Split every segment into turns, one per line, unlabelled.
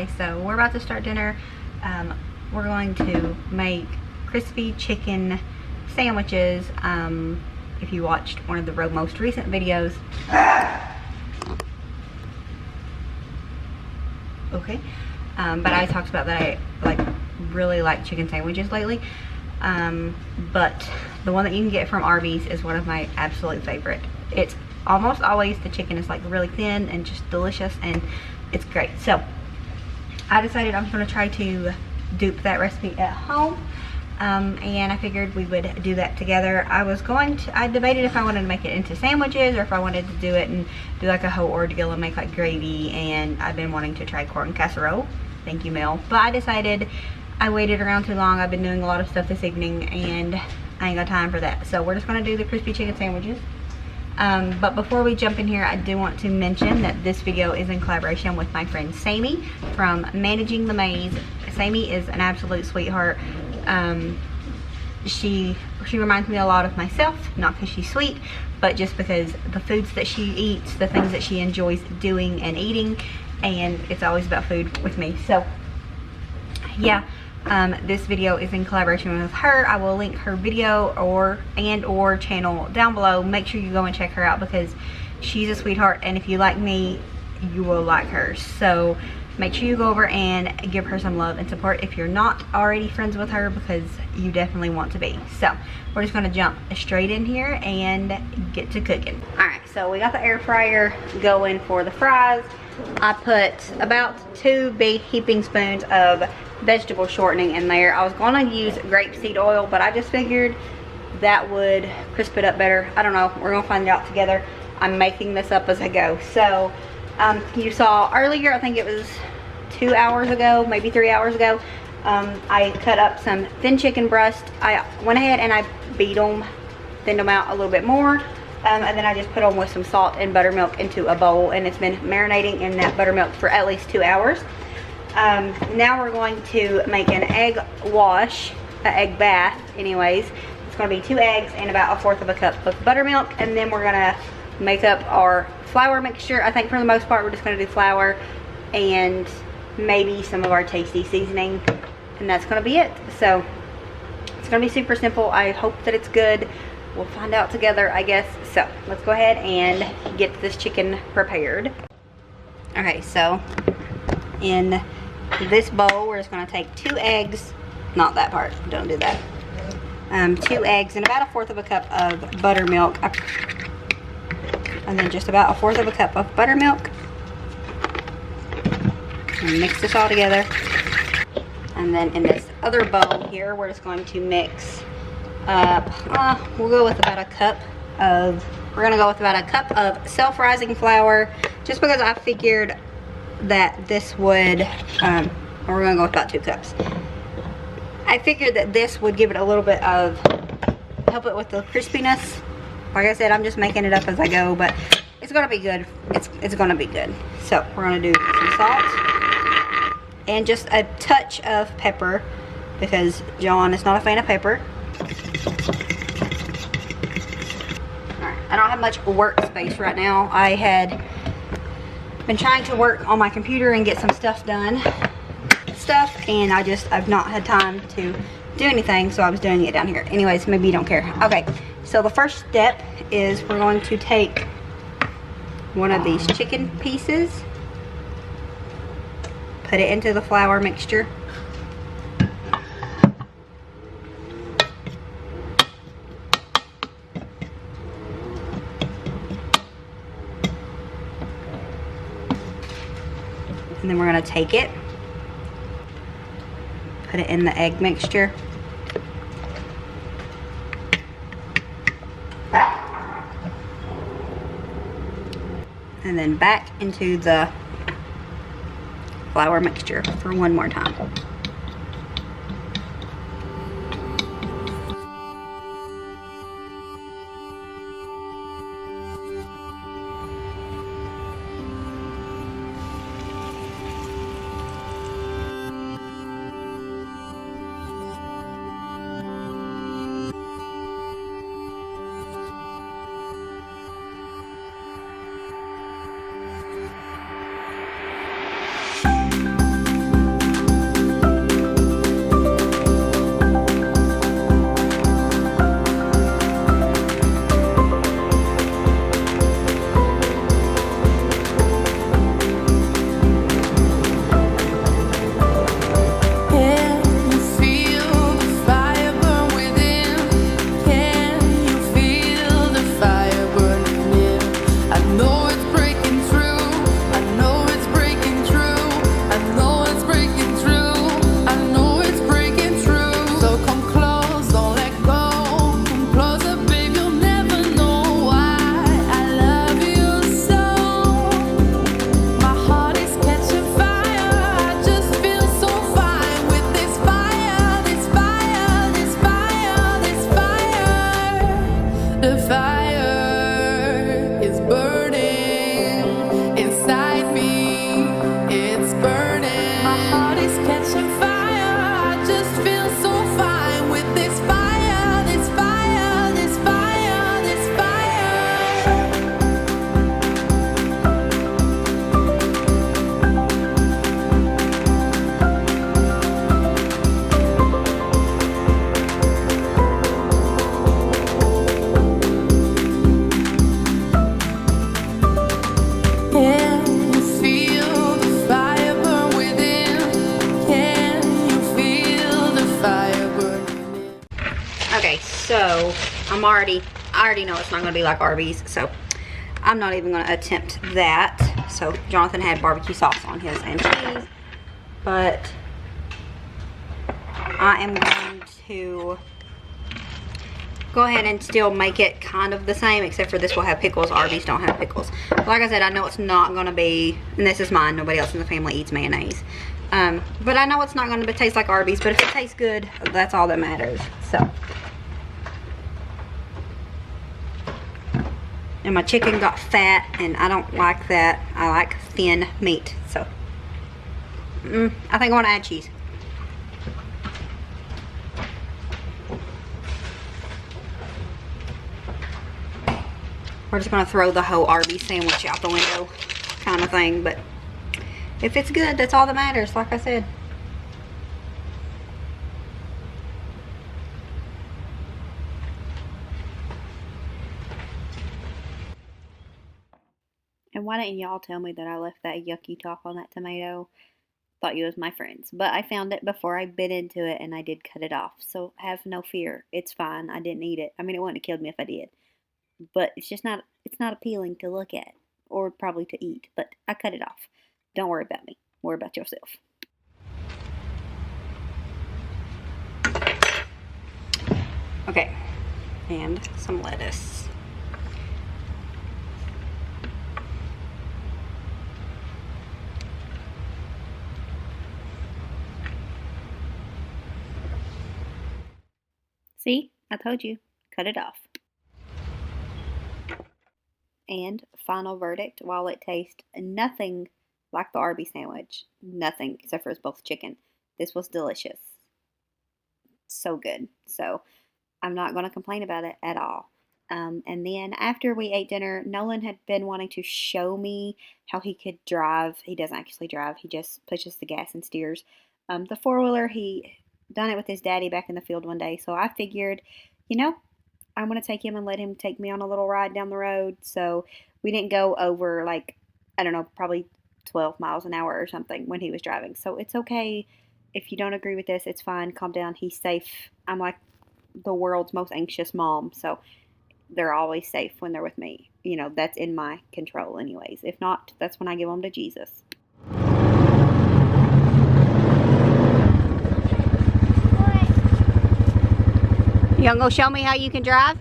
Hi, so we're about to start dinner. We're going to make crispy chicken sandwiches. If you watched one of the most recent videos, okay, but I talked about that I really like chicken sandwiches lately. But the one that you can get from Arby's is one of my absolute favorite. It's almost always, the chicken is like really thin and just delicious, and it's great. So I decided I'm going to try to dupe that recipe at home, and I figured we would do that together. I debated if I wanted to make it into sandwiches or if I wanted to do it and do like a whole ordeal and make like gravy, and I've been wanting to try corn casserole. Thank you, Mel. But I decided I waited around too long. I've been doing a lot of stuff this evening and I ain't got time for that. So we're just going to do the crispy chicken sandwiches. But before we jump in here, I do want to mention that this video is in collaboration with my friend Sammi from Managing the Maze. Sammi is an absolute sweetheart. She reminds me a lot of myself, not because she's sweet, but just because the foods that she eats, the things that she enjoys doing and eating, and it's always about food with me. So yeah, this video is in collaboration with her. I will link her video or channel down below. Make sure you go and check her out because she's a sweetheart, and if you like me, you will like her. So make sure you go over and give her some love and support if you're not already friends with her, because you definitely want to be. So we're just going to jump straight in here and get to cooking. Alright, so we got the air fryer going for the fries. I put about 2 big heaping spoons of vegetable shortening in there. I was going to use grapeseed oil, but I just figured that would crisp it up better. I don't know, we're going to find out together. I'm making this up as I go. So you saw earlier, I think it was 2 hours ago, maybe 3 hours ago, I cut up some thin chicken breast. I went ahead and I thinned them out a little bit more, and then I just put them with some salt and buttermilk into a bowl, and it's been marinating in that buttermilk for at least 2 hours. Now we're going to make an egg wash, an egg bath anyways. It's going to be 2 eggs and about 1/4 of a cup of buttermilk, and then we're going to make up our flour mixture. I think for the most part we're just going to do flour and maybe some of our tasty seasoning, and that's going to be it. So it's going to be super simple. I hope that it's good. We'll find out together, I guess. So let's go ahead and get this chicken prepared. Okay, so in this bowl we're just going to take 2 eggs, not that part, don't do that, 2 eggs and about 1/4 of a cup of buttermilk, and then just about 1/4 of a cup of buttermilk, and mix this all together. And then in this other bowl here we're just going to mix up, we'll go with about a cup of self-rising flour, just because I figured that this would, we're going to go with about 2 cups. I figured that this would give it a little bit of, help it with the crispiness. Like I said, I'm just making it up as I go, but it's going to be good. It's going to be good. So we're going to do some salt and just a touch of pepper, because John is not a fan of pepper. Alright, I don't have much workspace right now. I had been trying to work on my computer and get some stuff done, and I've not had time to do anything, so I was doing it down here. Anyways, maybe you don't care. Okay, so the first step is we're going to take one of these chicken pieces, put it into the flour mixture, and then we're going to take it, put it in the egg mixture, and then back into the flour mixture for one more time.
just feel so fine with this fire, this fire, this fire, this Can you feel the fire burn within? Can you feel the fire burn within?
Okay, so I already know it's not gonna be like Arby's, so I'm not even gonna attempt that. So Jonathan had barbecue sauce on his and cheese, but I am going to go ahead and still make it kind of the same, except for this will have pickles. Arby's don't have pickles. Like I said, I know it's not gonna be, and this is mine, nobody else in the family eats mayonnaise. But I know it's not gonna taste like Arby's, but if it tastes good, that's all that matters. So. And my chicken got fat, and I don't like that. I like thin meat. So, I think I want to add cheese. We're just going to throw the whole Arby's sandwich out the window kind of thing. But if it's good, that's all that matters, like I said. And why didn't y'all tell me that I left that yucky top on that tomato? Thought you was my friends. But I found it before I bit into it, and I did cut it off. So have no fear. It's fine. I didn't eat it. I mean, it wouldn't have killed me if I did. But it's just not, it's not appealing to look at. Or probably to eat. But I cut it off. Don't worry about me. Worry about yourself. Okay. And some lettuce. See, I told you, cut it off. And final verdict, while it tastes nothing like the Arby's sandwich, nothing except for it's both chicken, this was delicious. So good. So I'm not going to complain about it at all. And then after we ate dinner, Nolan had been wanting to show me how he could drive. He doesn't actually drive. He just pushes the gas and steers. The four-wheeler, he done it with his daddy back in the field one day. So I figured, you know, I'm going to take him and let him take me on a little ride down the road. So we didn't go over, like, I don't know, probably 12 miles an hour or something when he was driving. So it's okay if you don't agree with this. It's fine. Calm down. He's safe. I'm like the world's most anxious mom. So they're always safe when they're with me. You know, that's in my control anyways. If not, that's when I give them to Jesus. You gonna go show me how you can drive?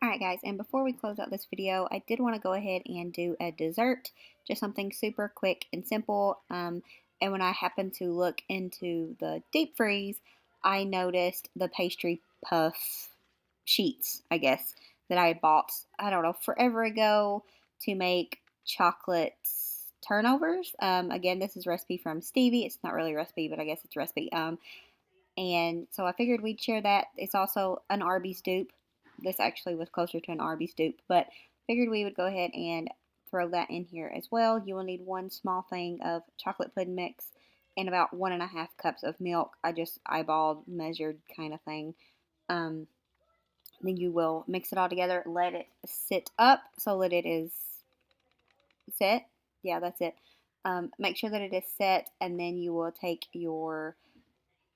Alright guys, and before we close out this video, I did want to go ahead and do a dessert, just something super quick and simple. And when I happened to look into the deep freeze, I noticed the pastry puff sheets, I guess, that I had bought, I don't know, forever ago to make chocolate turnovers. Again, this is a recipe from Stevie. It's not really a recipe, but I guess it's a recipe. And so I figured we'd share that. It's also an Arby's dupe. This actually was closer to an Arby's dupe, but figured we would go ahead and throw that in here as well. You will need 1 small thing of chocolate pudding mix and about 1.5 cups of milk. I just eyeballed, measured kind of thing. Then you will mix it all together, let it sit up so that it is set. Yeah, that's it. Make sure that it is set, and then you will take your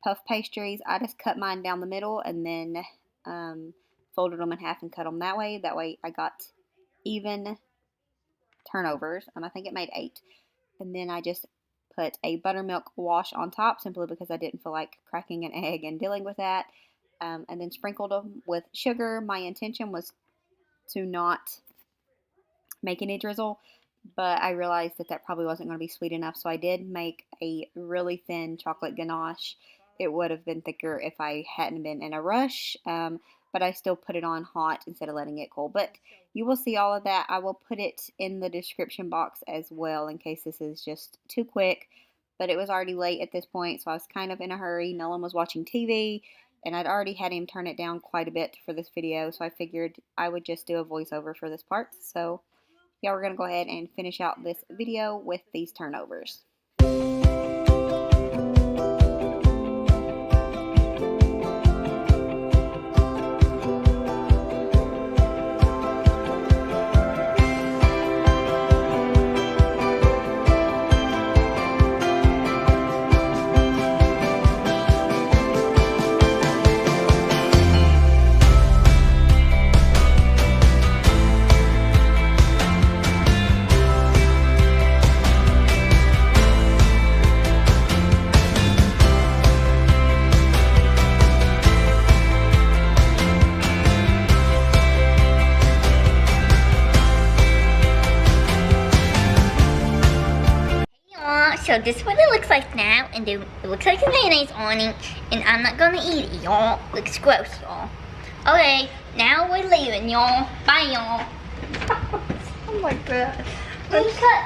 puff pastries. I just cut mine down the middle and then folded them in half and cut them that way. That way I got even turnovers, and I think it made 8. And then I just put a buttermilk wash on top simply because I didn't feel like cracking an egg and dealing with that. And then sprinkled them with sugar. My intention was to not make any drizzle, but I realized that that probably wasn't going to be sweet enough, so I did make a really thin chocolate ganache. It would have been thicker if I hadn't been in a rush, but I still put it on hot instead of letting it cool. But you will see all of that. I will put it in the description box as well in case this is just too quick, but it was already late at this point, so I was kind of in a hurry. Nolan was watching TV, and I'd already had him turn it down quite a bit for this video, so I figured I would just do a voiceover for this part. So yeah, we're going to go ahead and finish out this video with these turnovers.
So this is what it looks like now, and it looks like the mayonnaise on it, and I'm not gonna eat it, y'all. Looks gross, y'all. Okay, now we're leaving, y'all. Bye, y'all.
Oh my god.
Let's cut.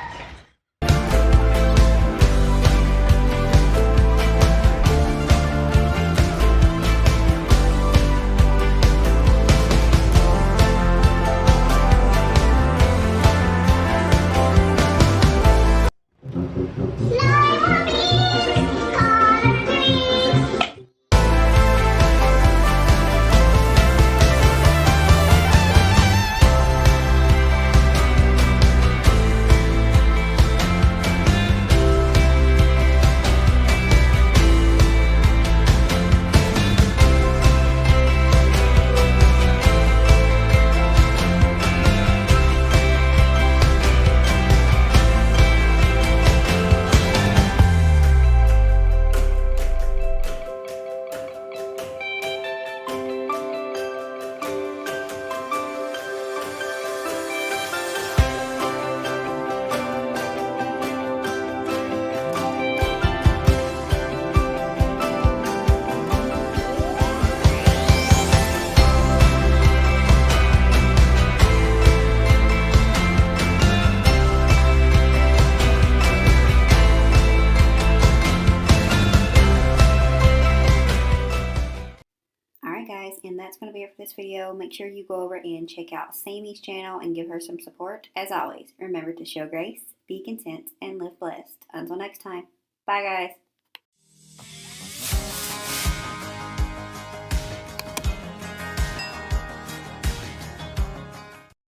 And that's going to be it for this video. Make sure you go over and check out Sammi's channel and give her some support. As always, remember to show grace, be content, and live blessed. Until next time. Bye, guys.